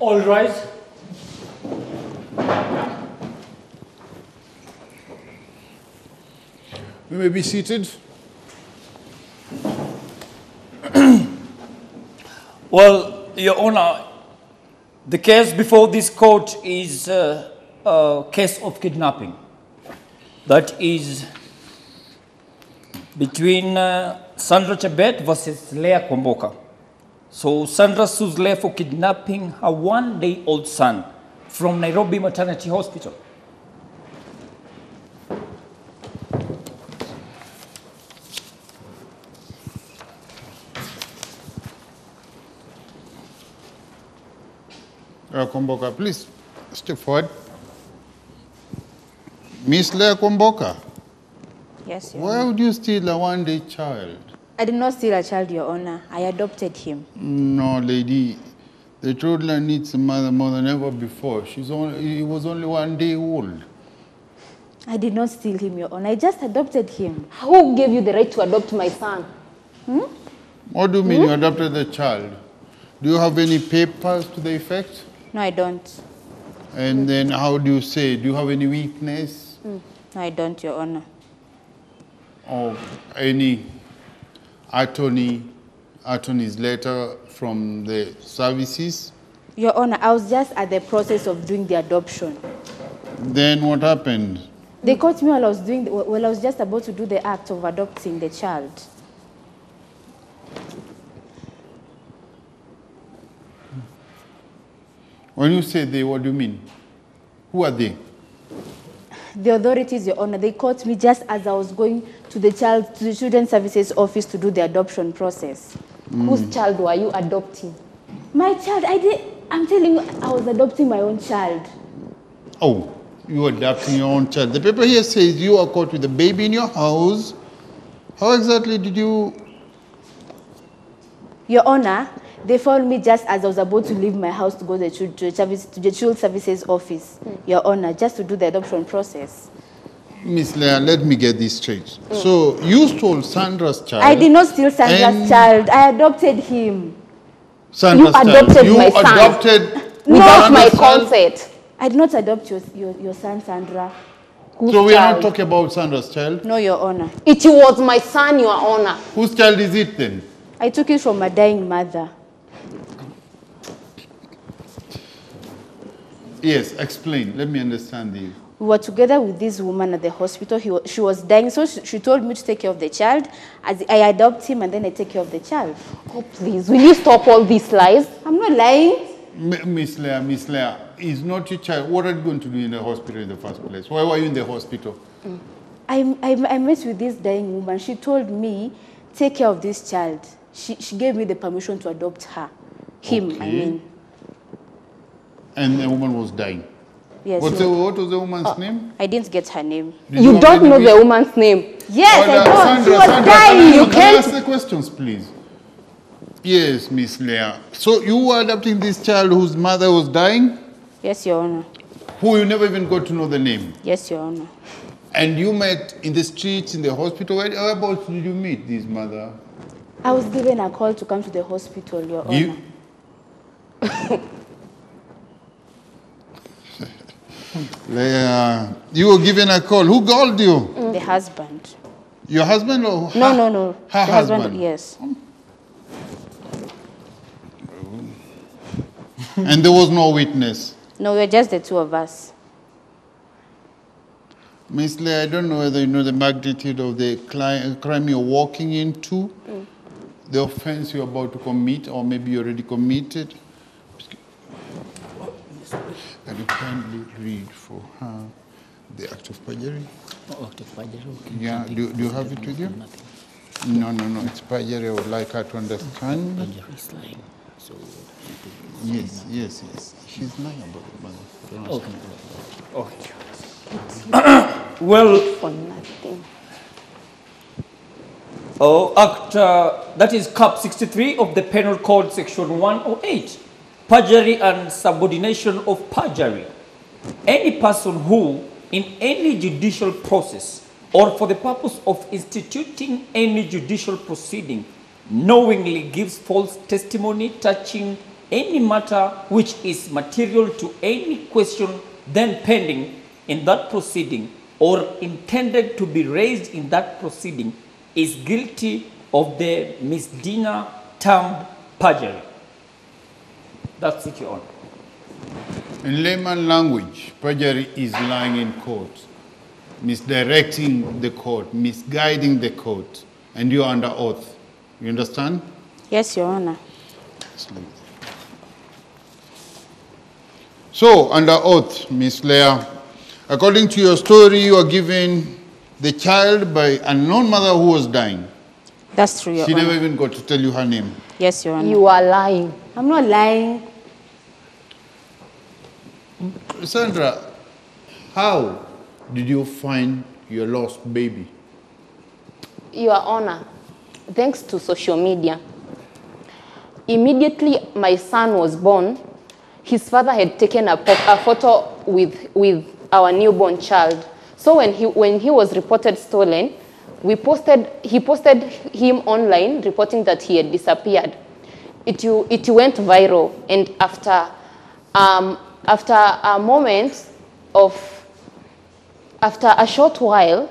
All rise. You may be seated. Well, Your Honor, the case before this court is a case of kidnapping. That is between Sandra Chebet versus Leah Kwamboka. So Sandra sues Leah for kidnapping her one-day-old son from Nairobi Maternity Hospital. Kwamboka, please step forward. Miss Leah Kwamboka. Yes, Your Why Honor. would you steal a one-day child? I did not steal a child, Your Honor. I adopted him. No, lady. The toddler needs a mother more than ever before. He was only 1 day old. I did not steal him, Your Honor. I just adopted him. Who gave you the right to adopt my son? What do you mean you adopted the child? Do you have any papers to the effect? No, I don't. And then how do you say? Do you have any weakness? No, I don't, Your Honor. Or any attorney's letter from the services? Your Honor, I was just at the process of doing the adoption. Then what happened? They caught me while I was just about to do the act of adopting the child. When you say they, what do you mean? Who are they? The authorities, Your Honor, they caught me just as I was going to the Children's Services Office to do the adoption process. Whose child were you adopting? My child, I'm telling you, I was adopting my own child. Oh, you are adopting your own child. The paper here says you are caught with a baby in your house. How exactly did you... Your Honor, they found me just as I was about to leave my house to go to the Children's Services Office. Your Honor, just to do the adoption process. Miss Leah, let me get this straight. So you stole Sandra's child. I did not steal Sandra's child. I adopted him. Sandra's You adopted child. You my son. adopted Without my Sandra's child? consent. I did not adopt your son, Sandra. So we are not talking about Sandra's child? No, Your Honor. It was my son, Your Honor. Whose child is it then? I took it from a dying mother. Yes, explain. Let me understand you. We were together with this woman at the hospital. She was dying, so she told me to take care of the child. As I adopt him and then I take care of the child. Oh, please, will you stop all these lies? I'm not lying. Miss Leah, is not your child. What are you going to do in the hospital in the first place? Why were you in the hospital? I met with this dying woman. She told me, take care of this child. She gave me the permission to adopt her. Him, I mean. And the woman was dying? Yes. What was the woman's name? I didn't get her name. You don't know the woman's name. Yes, I don't. She was Sandra, dying. You can't ask the questions, please. Yes, Miss Leah. So you were adopting this child whose mother was dying? Yes, Your Honor. Who you never even got to know the name? Yes, Your Honor. And you met in the streets, in the hospital. Whereabouts did you meet this mother? I was given a call to come to the hospital, Your Honor. Leah, you were given a call. Who called you? The husband. Your husband or her? No. Her The husband? Yes. And there was no witness? No, we're just the two of us. Miss Leah, I don't know whether you know the magnitude of the crime you're walking into, the offense you're about to commit, or maybe you already committed. Can you kindly read for her the act of perjury? Oh, act of perjury, okay. Yeah, do you have it with you? No, it's perjury. I would like her to understand. Perjury is lying. So, Yes. She's lying about it, mother. okay. Well, For nothing. that is Cap 63 of the Penal Code, Section 108. Perjury and subordination of perjury. Any person who, in any judicial process or for the purpose of instituting any judicial proceeding, knowingly gives false testimony touching any matter which is material to any question then pending in that proceeding or intended to be raised in that proceeding is guilty of the misdemeanor termed perjury. That's it, Your Honor. In layman language, perjury is lying in court, misdirecting the court, misguiding the court, and you are under oath. You understand? Yes, Your Honor. So, under oath, Miss Leah, according to your story, you are given the child by an unknown mother who was dying. That's true, Your She Honor. never even got to tell you her name. Yes, Your Honor. You are lying. I'm not lying. Sandra, how did you find your lost baby? Your Honor, thanks to social media. Immediately my son was born, his father had taken a photo with our newborn child. So when he was reported stolen, he posted him online reporting that he had disappeared. It went viral, and after a short while,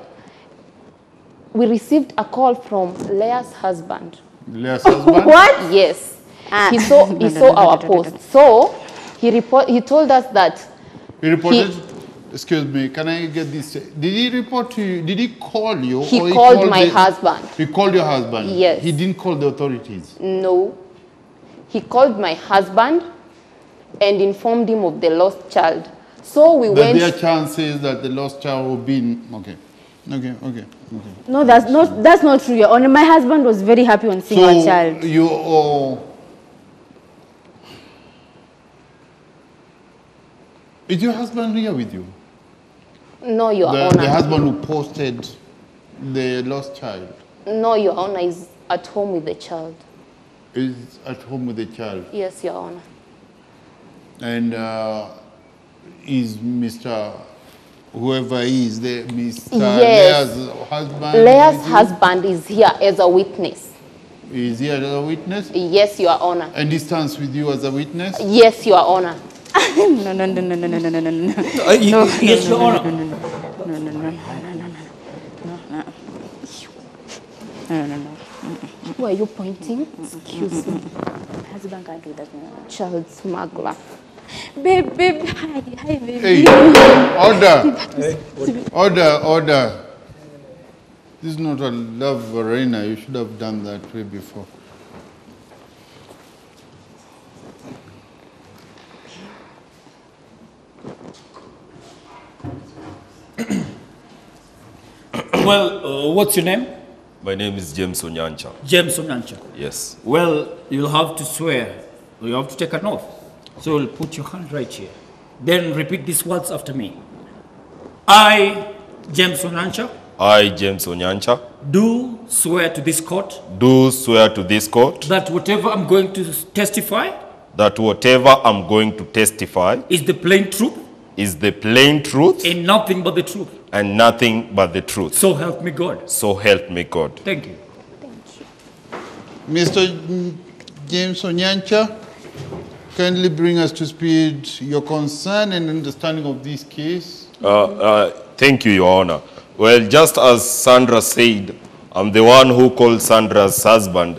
we received a call from Leah's husband. Leah's husband? What? Yes. Ah. He saw our post. So he told us that He reported? Excuse me, can I get this? Did he report to you? Did he call you? he or called my husband. He called your husband? Yes. He didn't call the authorities? No. He called my husband and informed him of the lost child. So we That went. there are chances that the lost child will be in... Okay. No, that's not true, Your Honor. My husband was very happy on seeing our child. Is your husband here with you? No, Your The Honor. husband who posted the lost child No, Your Honor is at home with the child. is at home with the child. Yes, Your Honor. And is Mr. whoever is the Mr. Yes. Leah's husband? Leah's with you? husband is here as a witness. Is he as a witness? Yes, Your Honor. And he stands with you as a witness? Yes, Your Honor. No. Yes, Your Honor. No. Who are you pointing? Excuse me. My husband can't do that. Child smuggler. Babe. Hi, baby. Hey, order. This is not a love arena. You should have done that way before. Well, what's your name? My name is James Onyancha. James Onyancha. Yes. Well, you'll have to swear. You have to take an oath. So you'll put your hand right here. Then repeat these words after me. I, James Onyancha, I, James Onyancha, do swear to this court do swear to this court that whatever I'm going to testify that whatever I'm going to testify is the plain truth is the plain truth and nothing but the truth. and nothing but the truth. So help me God. So help me God. Thank you. Mr. James Onyancha, kindly bring us to speed your concern and understanding of this case. Thank you, Your Honor. Well, just as Sandra said, I'm the one who called Sandra's husband.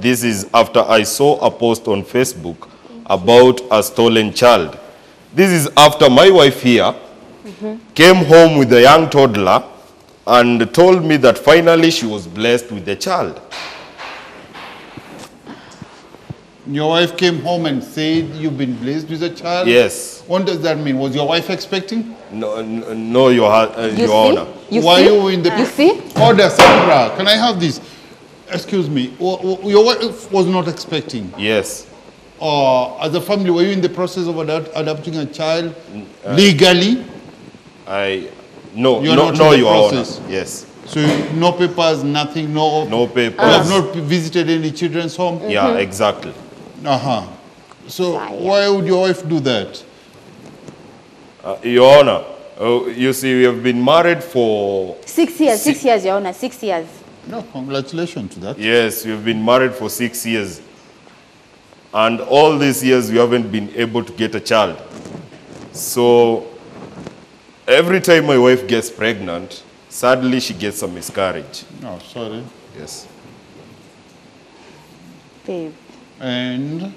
This is after I saw a post on Facebook about a stolen child. This is after my wife here came home with a young toddler and told me that finally she was blessed with a child. Your wife came home and said you've been blessed with a child? Yes. What does that mean? Was your wife expecting? No, Your You Honor. see? Why you in the... You see? Order, Sandra. Can I have this? Excuse me. Your wife was not expecting. Yes. As a family, were you in the process of adopting a child legally? No, You're not in no, the Your Honor. process. Yes. So no papers, nothing, no papers. You have not visited any children's home? Yeah, exactly. So why would your wife do that? Your Honor, you see, we have been married for... 6 years. 6 years, Your Honor. 6 years. No, congratulations to that. Yes, we've been married for 6 years. And all these years, we haven't been able to get a child. So every time my wife gets pregnant, sadly, she gets a miscarriage. Oh, sorry. Yes. Babe. And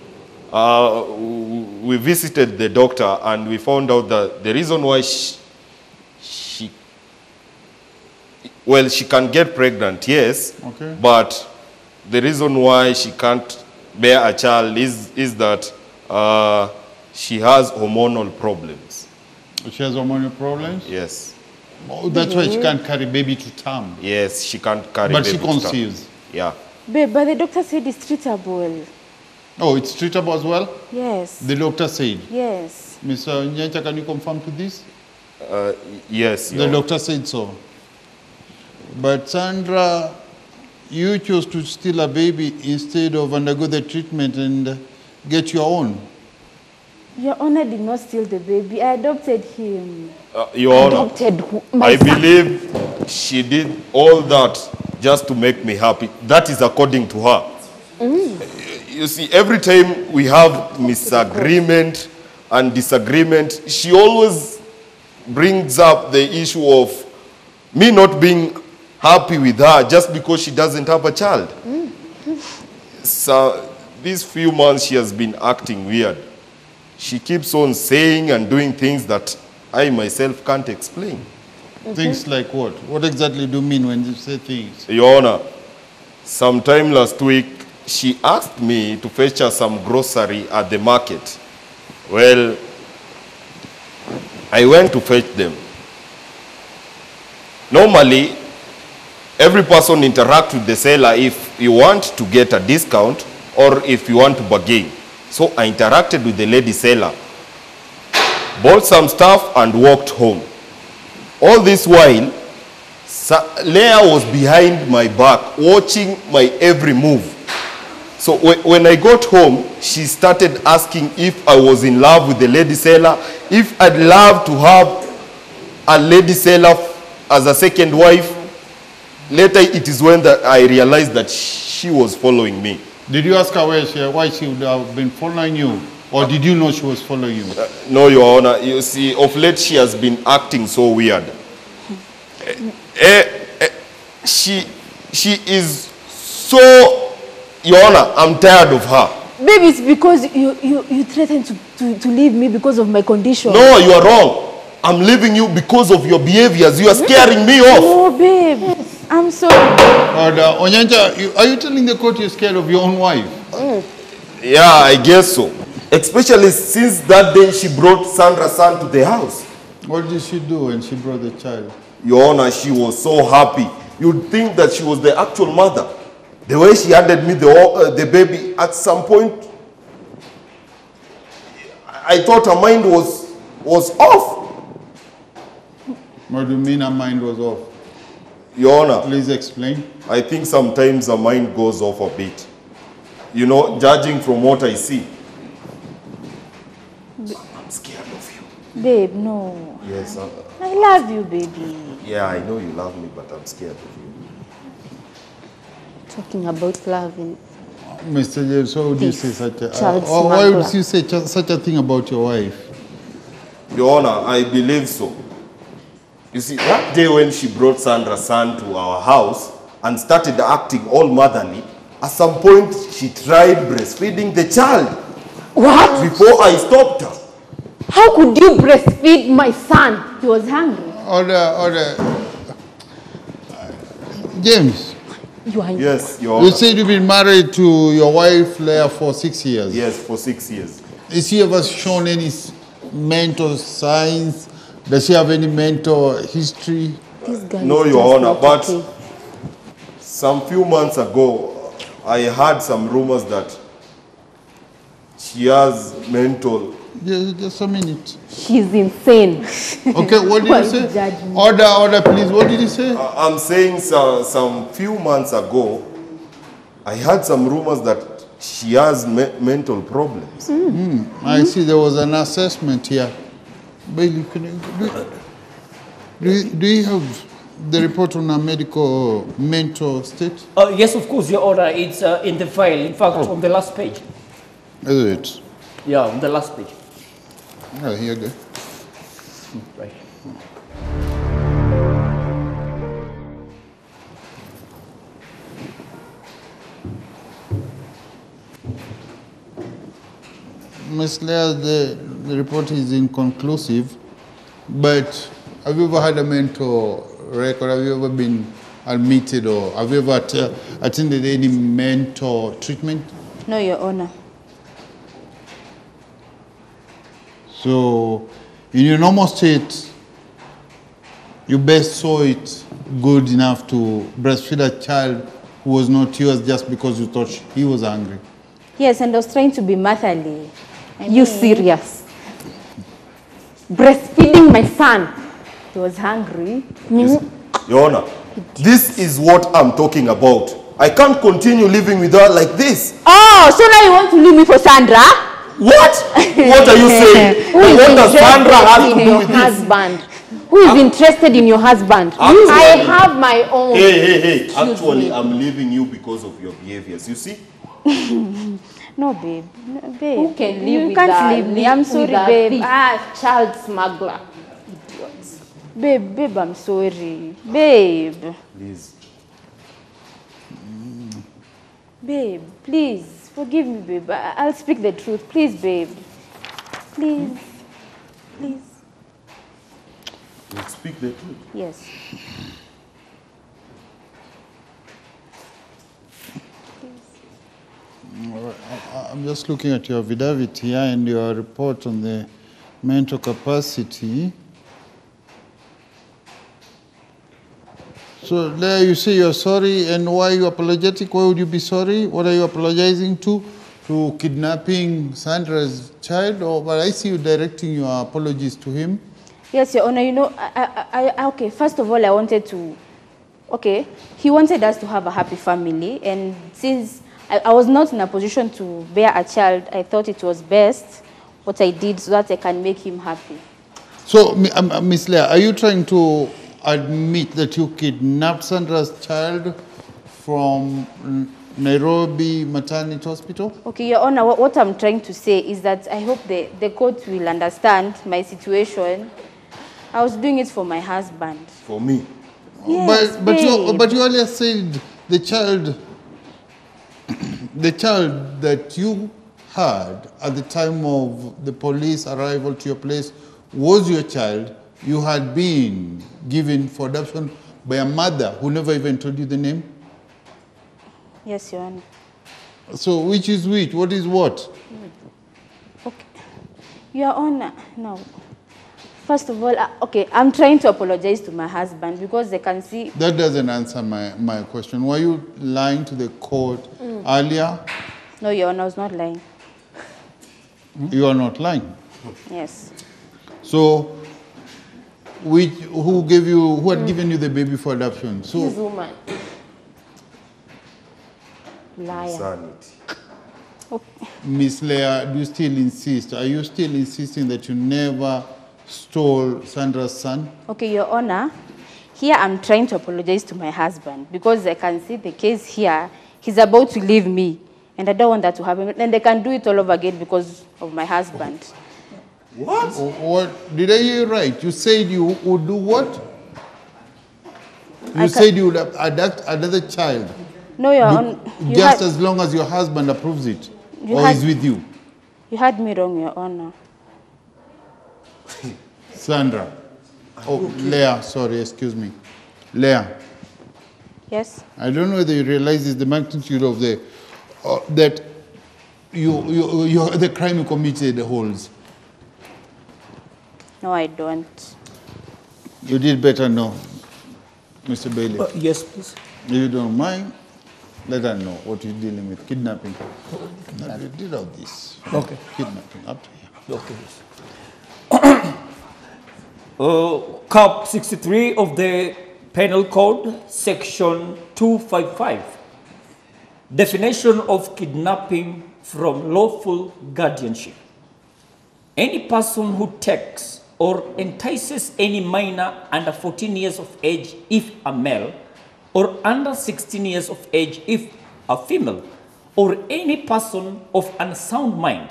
We visited the doctor and we found out that the reason why she can get pregnant, yes, okay. but the reason why she can't bear a child is that she has hormonal problems. She has hormonal problems? Yes. Oh, that's why she can't carry baby to term. Yes, she can't carry But baby she to term. conceives. Yeah. Babe, but the doctor said it's treatable. Oh, it's treatable as well? Yes. The doctor said. Yes. Mr. Onyancha, can you confirm to this? Yes. The doctor said so. But Sandra, you chose to steal a baby instead of undergo the treatment and get your own. Your Honor did not steal the baby. I adopted him. Your Honor, Adopted I believe she did all that just to make me happy. That is according to her. You see, every time we have misagreement and disagreement, she always brings up the issue of me not being happy with her just because she doesn't have a child. So these few months she has been acting weird. She keeps on saying and doing things that I myself can't explain. Things like what? What exactly do you mean when you say things? Your Honor, sometime last week, she asked me to fetch her some grocery at the market. Well, I went to fetch them. Normally, every person interacts with the seller if you want to get a discount or if you want to bargain. So I interacted with the lady seller, bought some stuff and walked home. All this while, Leah was behind my back, watching my every move. So when I got home, she started asking if I was in love with the lady seller, if I'd love to have a lady seller as a second wife. Later, it is when I realized that she was following me. Did you ask her why she would have been following you? Or did you know she was following you? No, Your Honor. You see, of late, she has been acting so weird. She is so... Your Honor, I'm tired of her. Babe, it's because you threatened to leave me because of my condition. No, you are wrong. I'm leaving you because of your behaviors. You are scaring me off. Oh, babe. I'm sorry. Onyancha, are you telling the court you're scared of your own wife? Yeah, I guess so. Especially since that day she brought Sandra's son to the house. What did she do when she brought the child? Your Honor, she was so happy. You'd think that she was the actual mother. The way she handed me the baby, at some point, I thought her mind was off. What do you mean her mind was off? Your Honor, please explain. I think sometimes her mind goes off a bit. You know, judging from what I see. I'm scared of you. Babe, no. Yes, I love you, baby. yeah, I know you love me, but I'm scared of you. Talking about loving. Mr. James, why would you say such a child why would smuggler. you say such a thing about your wife? Your Honor, I believe so. You see, that day when she brought Sandra's son to our house and started acting all motherly, at some point she tried breastfeeding the child. What? Before I stopped her. How could you breastfeed my son? He was hungry. James, You are Yes, Your you Honor. said you've been married to your wife Leah for 6 years. Yes, for 6 years. Is she ever shown any mental signs? Does she have any mental history? this guy. No, is Your just Honor, not but okay. some few months ago, I heard some rumors that she has mental... Just a minute. She's insane. Okay, what did Why you say? judge me? Order, please. What did you say? I'm saying some few months ago, I heard some rumors that she has mental problems. I see there was an assessment here. Bailey, do you have the report on her medical mental state? Yes, of course, Your Honor. It's in the file. In fact, on the last page. Is it? Yeah, on the last page. Oh, here you go. Right. Ms. Leah, the report is inconclusive, but have you ever had a mental record? Have you ever been admitted, or have you ever attended any mental treatment? No, Your Honor. So, in your normal state, you best saw it good enough to breastfeed a child who was not yours just because you thought he was hungry. Yes, and I was trying to be motherly. You serious? Breastfeeding my son. He was hungry. Your Honor, this is what I'm talking about. I can't continue living with her like this. Oh, so now you want to leave me for Sandra? What? What are you saying? Who is What does Sandra have to interested in do your with this? husband? Who is interested in your husband? Actually- I have my own. Hey. Excuse Actually, me. I'm leaving you because of your behaviors. You see? No, babe. No, babe. Who can live you with can't a- leave me. I'm with sorry, a babe. thief? Child smuggler. Babe, I'm sorry. Babe. Please. Babe, please. Forgive me, babe. I'll speak the truth. Please, babe. Please. Please. Let's speak the truth. Yes. I'm just looking at your affidavit here and your report on the mental capacity. So there you say you're sorry, and why are you apologetic? Why would you be sorry? What are you apologizing to? To kidnapping Sandra's child? Or, but I see you directing your apologies to him. Yes, Your Honor. You know, okay, first of all, I wanted to, he wanted us to have a happy family. And since I was not in a position to bear a child, I thought it was best what I did so that I can make him happy. So, Ms. Leah, are you trying to admit that you kidnapped Sandra's child from Nairobi Maternity Hospital? Okay, Your Honor, what I'm trying to say is that I hope the court will understand my situation. I was doing it for my husband. For me. Yes, but you earlier babe. said the child that you had at the time of the police arrival to your place was your child. You had been given for adoption by a mother who never even told you the name. Yes, Your Honor. So which is which? What is what? Okay. Your Honor, no. First of all, I'm trying to apologize to my husband because they can see. That doesn't answer my question. Were you lying to the court earlier? No, Your Honor, I was not lying. You are not lying. Yes. So, who had given you the baby for adoption? So, This woman. Liar. Sanity. Miss Leah, do you still insist? Are you still insisting that you never stole Sandra's son? Okay, Your Honor, here I'm trying to apologize to my husband because I can see the case here. He's about to leave me, and I don't want that to happen. And they can do it all over again because of my husband. What? What? Did I hear you right? You said you would do what? You said you would adopt another child. No, Your Honor. Just as long as your husband approves it or is with you. You had me wrong, Your Honor. Sandra. Oh, Leah, sorry, excuse me. Leah, Yes? I don't know whether you realize the magnitude of the that the crime you committed holds. No, I don't. You did better know, Mr. Bailey. Yes, please. If you don't mind, let us know what you're dealing with. Kidnapping. You did all this. Okay. Kidnapping, up to here. Okay. Cap 63 of the Penal Code, Section 255. Definition of kidnapping from lawful guardianship. Any person who takes or entices any minor under 14 years of age if a male, or under 16 years of age if a female, or any person of unsound mind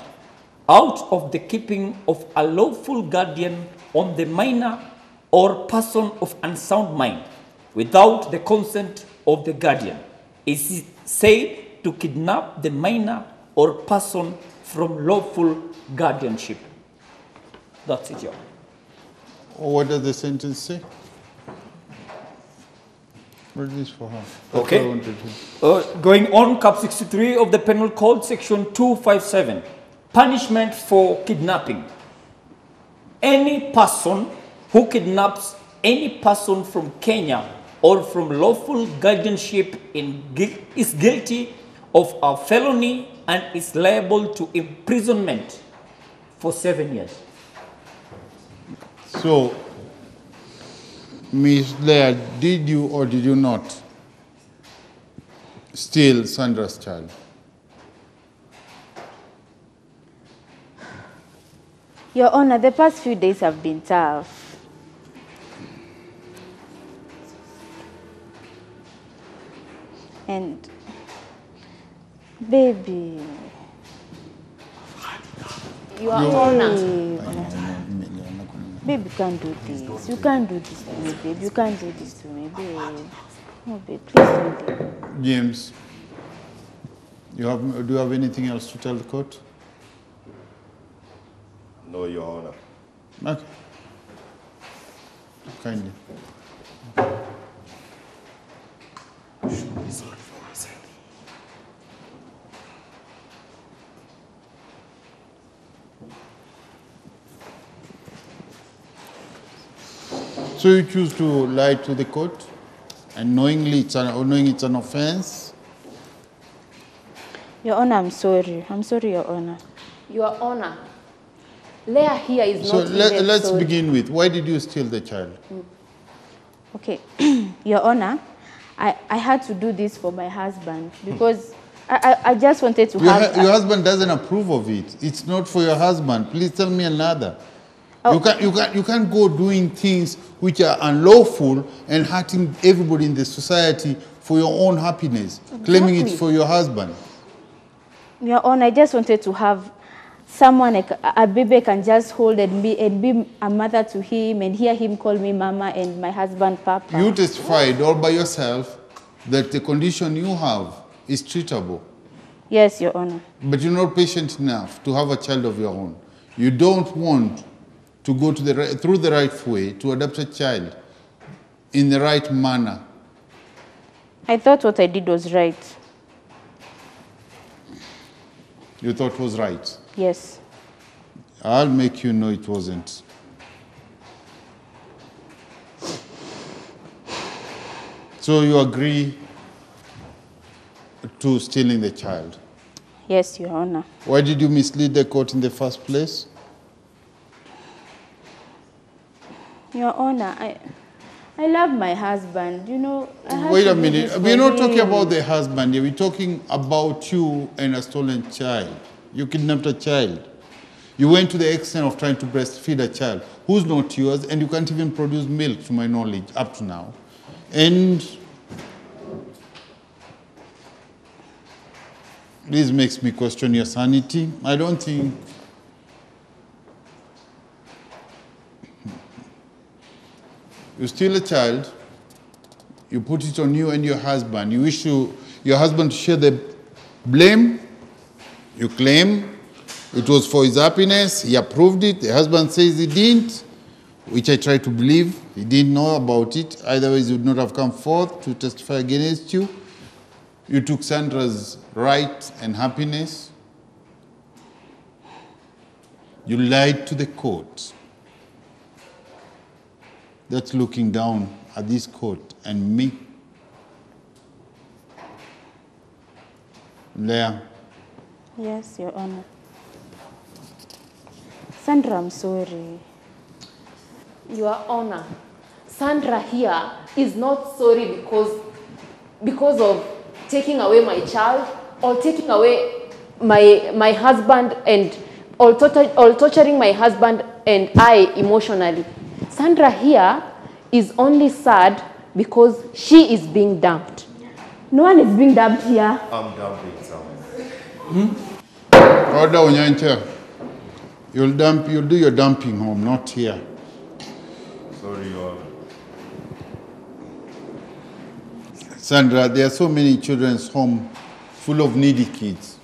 out of the keeping of a lawful guardian on the minor or person of unsound mind without the consent of the guardian is said to kidnap the minor or person from lawful guardianship. That's it, Your Honor. What does the sentence say? Read this for her. Okay. Going on, Cap 63 of the Penal Code, Section 257. Punishment for kidnapping. Any person who kidnaps any person from Kenya or from lawful guardianship is guilty of a felony and is liable to imprisonment for 7 years. So, Ms. Leah, did you or did you not steal Sandra's child? Your Honor, the past few days have been tough. And, baby. Your Honor. Babe, you can't do this. You can't do this to me, babe. You can't do this to me, babe. No, babe, please don't do it. James, do you have anything else to tell the court? No, Your Honor. Okay. Kindly. So you choose to lie to the court, and knowing it's an offense? Your Honor, I'm sorry. I'm sorry, Your Honor. Your Honor, Leah here is So not even let's sorry. begin with, why did you steal the child? Okay, Your Honor, I had to do this for my husband because I just wanted to have... Your husband doesn't approve of it. It's not for your husband. Please tell me another. Oh. You can't go doing things which are unlawful and hurting everybody in the society for your own happiness, claiming it's for your husband. Your Honor, I just wanted to have someone, like a baby can just hold and be a mother to him and hear him call me mama and my husband papa. You testified all by yourself that the condition you have is treatable. Yes, Your Honor. But you're not patient enough to have a child of your own. You don't want to go through the right way to adopt a child in the right manner. I thought what I did was right. You thought was right. Yes. I'll make you know it wasn't. So you agree to stealing the child? Yes, Your Honor. Why did you mislead the court in the first place? Your Honor, I love my husband, you know. Wait a minute. We're not talking about the husband here. We're talking about you and a stolen child. You kidnapped a child. You went to the extent of trying to breastfeed a child who's not yours, and you can't even produce milk, to my knowledge, up to now. And this makes me question your sanity. I don't think... You steal a child, you put it on you and your husband. You wish your husband to share the blame. You claim it was for his happiness. He approved it. The husband says he didn't, which I try to believe. He didn't know about it. Otherwise, he would not have come forth to testify against you. You took Sandra's right and happiness. You lied to the court. That's looking down at this court and me. Leah. Yes, Your Honor. Sandra, I'm sorry. Your Honor, Sandra here is not sorry because of taking away my child or taking away my husband and or torturing my husband and I emotionally. Sandra here is only sad because she is being dumped. No one is being dumped here. I'm dumping someone. Order Onyancha. You'll do your dumping home, not here. Sorry, Your Honor. Sandra, there are so many children's home full of needy kids.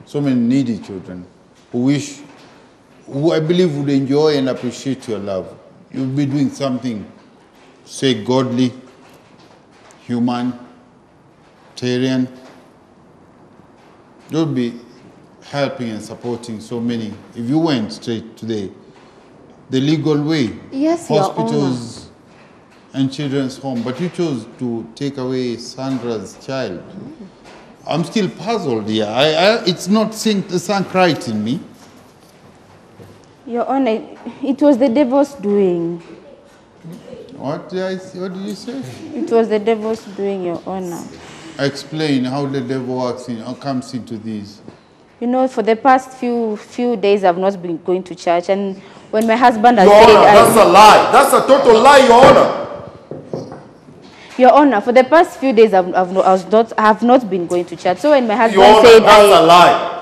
So many needy children who I believe would enjoy and appreciate your love. You'll be doing something, say, godly, humanitarian. You'll be helping and supporting so many. If you went straight today, the legal way, Yes, Your hospitals and children's home, but you chose to take away Sandra's child. I'm still puzzled here. It's not sunk right in me. Your Honor, it was the devil's doing. What did you say? It was the devil's doing, Your Honor. Explain how the devil works or comes into this. You know, for the past few days, I've not been going to church, and when my husband has Your said, Honor, that's a lie. That's a total lie, Your Honor. Your Honor, for the past few days, I have not been going to church. So when my husband Your Honor, said, that's a lie.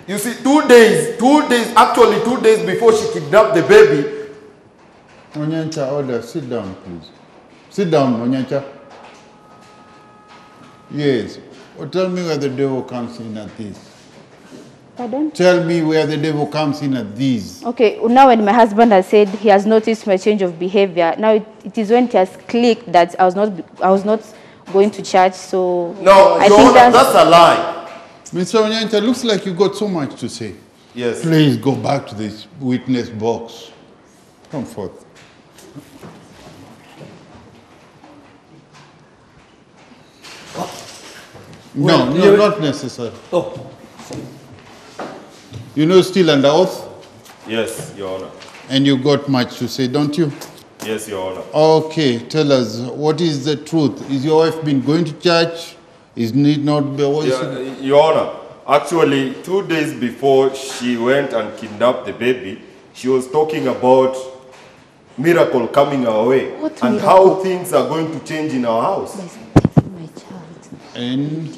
You see, 2 days before she kidnapped the baby. Onyancha, order, sit down, please. Sit down, Onyancha. Yes. Well, tell me where the devil comes in at this. Pardon? Tell me where the devil comes in at this. Okay, now when my husband has said he has noticed my change of behavior, now it is when it has clicked that I was not going to church. So No, I Your think Honor, that's a lie. Mr. Onyancha, looks like you got so much to say. Yes. Please go back to this witness box. Come forth. No, not necessary. Oh, You know, still under oath, Yes, Your Honor. and you got much to say, don't you? Yes, Your Honor. Okay, tell us, what is the truth? Is your wife been going to church? Is need not be? Your Honor, actually, 2 days before she went and kidnapped the baby, she was talking about miracle coming our way and how things are going to change in our house. my child. And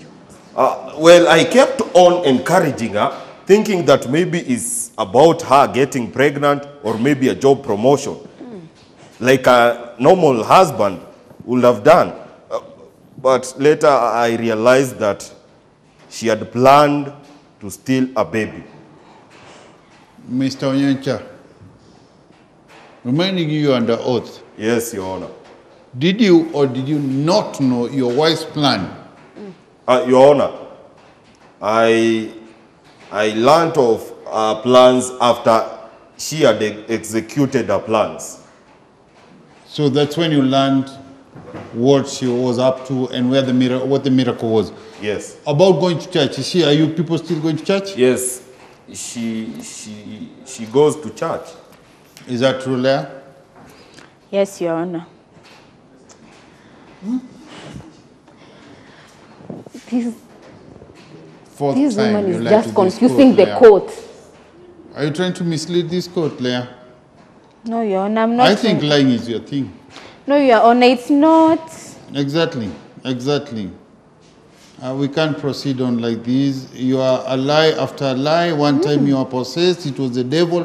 Well, I kept on encouraging her, thinking that maybe it's about her getting pregnant or maybe a job promotion, like a normal husband would have done. But later I realized that she had planned to steal a baby. Mr. Onyancha, reminding you under oath, Yes, Your Honor. did you or did you not know your wife's plan? Your Honor, I learned of her plans after she had executed her plans. So that's when you learned what she was up to and what the miracle was. Yes. About going to church, are you people still going to church? Yes, she goes to church. Is that true, Leah? Yes, Your Honor. Fourth This time woman you is lied just to this confusing the Leah. court. Are you trying to mislead this court, Leah? No, Your Honor, I'm not. I think lying is your thing. No, Your Honor, it's not. Exactly. We can't proceed on like this. You are a lie after a lie. One time you are possessed. It was the devil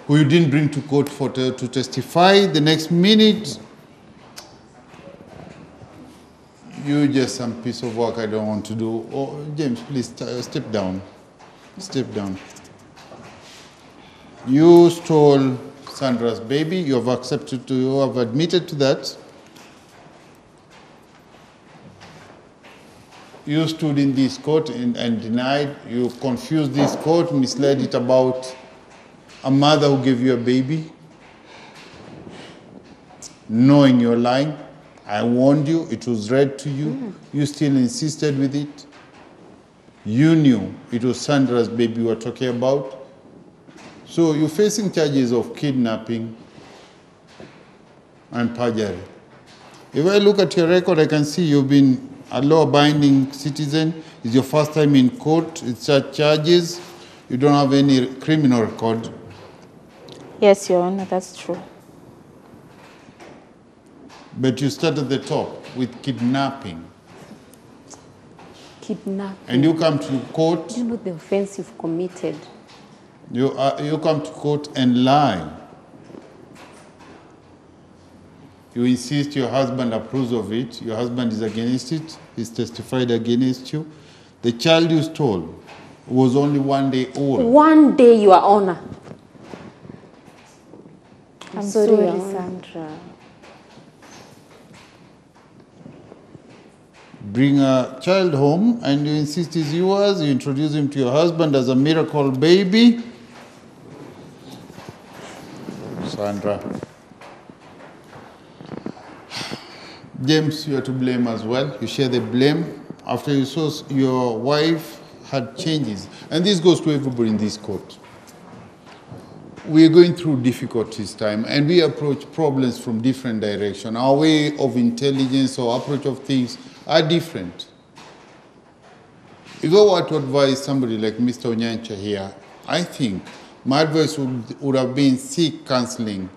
who you didn't bring to court to testify. The next minute, you just some piece of work I don't want to do. Oh, James, please step down. Step down. You stole Sandra's baby. You have admitted to that. You stood in this court and denied. You confused this court, misled it about a mother who gave you a baby. Knowing you're lying, I warned you, it was read to you. You still insisted with it. You knew it was Sandra's baby we were talking about. So you're facing charges of kidnapping and perjury. If I look at your record, I can see you've been a law-abiding citizen. It's your first time in court. It's such charges. You don't have any criminal record. Yes, Your Honor, that's true. But you start at the top with kidnapping. Kidnapping. And you come to court, Do you know the offense you've committed? you come to court and lie. You insist your husband approves of it. Your husband is against it. He's testified against you. The child you stole was only 1 day old. 1 day, Your Honor. I'm sorry, sorry, Your Honor. Sandra. Bring a child home and you insist he's yours. You introduce him to your husband as a miracle baby. Sandra. James, you are to blame as well. You share the blame after you saw your wife had changes. And this goes to everybody in this court. We are going through difficulties time and we approach problems from different directions. Our way of intelligence or approach of things are different. If I were to advise somebody like Mr. Onyancha here, I think my advice would have been seek counseling,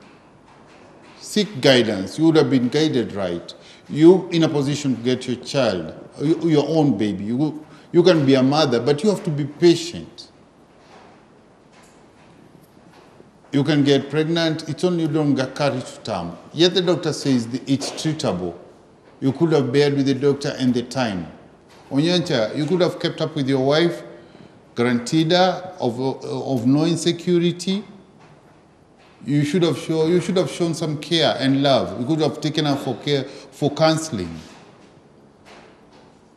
seek guidance. You would have been guided right. You in a position to get your child, your own baby. You can be a mother, but you have to be patient. You can get pregnant, it's only you don't get carried to term. Yet the doctor says it's treatable. You could have bared with the doctor and the time. Onyancha, you could have kept up with your wife, guaranteed her of no insecurity. You should have shown some care and love. You could have taken her for counseling.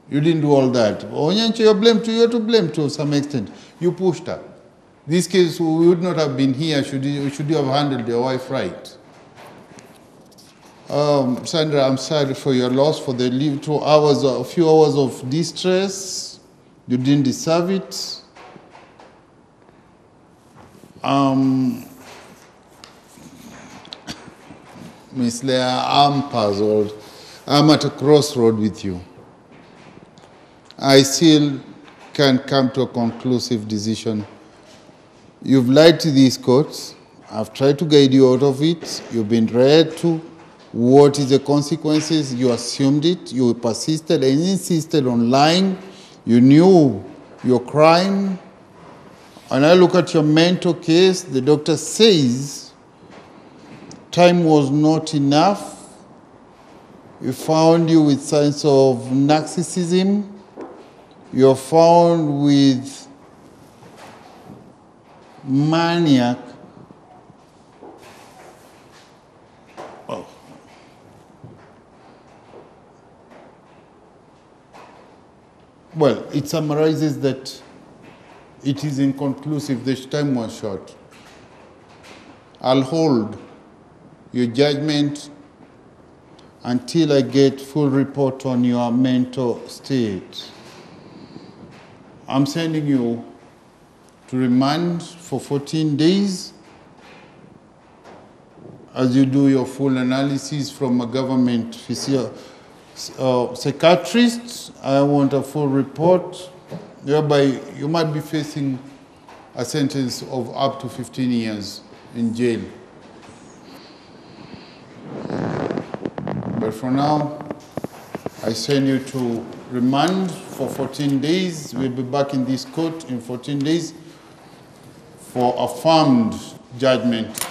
You didn't do all that. Onyancha, you're to blame to some extent. You pushed her. This case, we would not have been here should you have handled your wife right. Sandra, I'm sorry for your loss, for the a few hours of distress. You didn't deserve it. Miss Leah, I'm puzzled. I'm at a crossroad with you. I still can't come to a conclusive decision. You've lied to these courts. I've tried to guide you out of it. You've been read to. What is the consequences? You assumed it. You persisted and insisted on lying. You knew your crime. And I look at your mental case. The doctor says time was not enough. We found you with signs of narcissism. You're found with maniac. Oh. Well, it summarizes that it is inconclusive. The time was short. I'll hold your judgment until I get full report on your mental state. I'm sending you to remand for 14 days as you do your full analysis from a government psychiatrist. I want a full report, whereby you might be facing a sentence of up to 15 years in jail. But for now, I send you to remand for 14 days. We'll be back in this court in 14 days for affirmed judgment.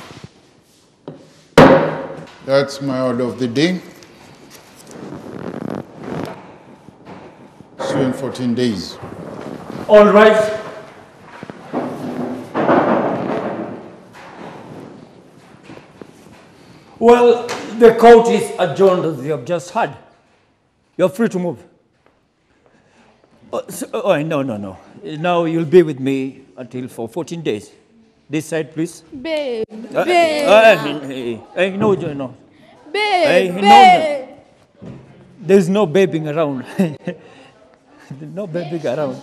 That's my order of the day. See you in 14 days. All right. Well, the court is adjourned as you have just heard. You're free to move. No. Now you'll be with me until for 14 days. This side, please. Babe, No. babe, No. There's no babying around. There's no babying around.